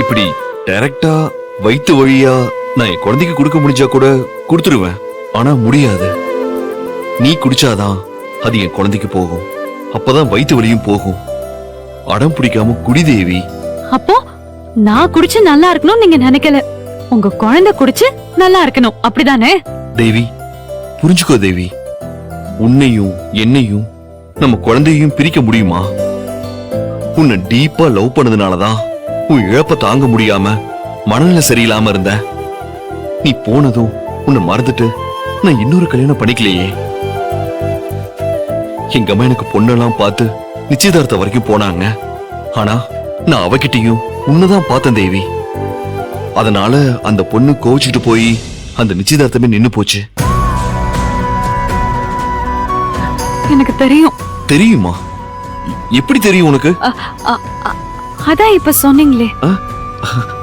இப்படி டைரக்டா வயித்து வழியா நான் என் குழந்தைக்கு கொடுக்க முடிஞ்சா கூட கொடுத்துருவேன். ஆனா முடியாது. நீ குடிச்சாதான் அது என் குழந்தைக்கு போகும். அப்பதான் வயித்து வலியும் போகும். அடம் பிடிக்காம குடி தேவி. அப்போ நான் குடிச்சு நல்லா இருக்கணும் நீங்க நினைக்கல, உங்க குழந்தை குடிச்சு நல்லா இருக்கணும், அப்படிதானே? தேவி புரிஞ்சுக்கோ தேவி. உன்னையும் என்னையும் நம்ம குழந்தையையும் பிரிக்க முடியுமா? உன்னை டீப்பா லவ் பண்ணதுனாலதான் உன் இழப்ப தாங்க முடியாம மனநிலை சரியில்லாம இருந்த. நீ போனதும் உன்னை மறந்துட்டு நான் இன்னொரு கல்யாணம் பண்ணிக்கலையே. எங்க அம்மா எனக்கு பொண்ணெல்லாம் பார்த்து நிச்சயதார்த்தம் வரைக்கும் போனாங்க. ஆனா நான் அவகிட்டையும் உன்னதான் பார்த்தேன் தேவி. அதனால அந்த பொண்ணு கோவிச்சுட்டு போய் அந்த நிச்சயதார்த்தமே நின்னு போச்சு. எனக்கு தெரியும். தெரியுமா? எப்படி தெரியும் உனக்கு? அதான் இப்ப சொன்னீங்களே.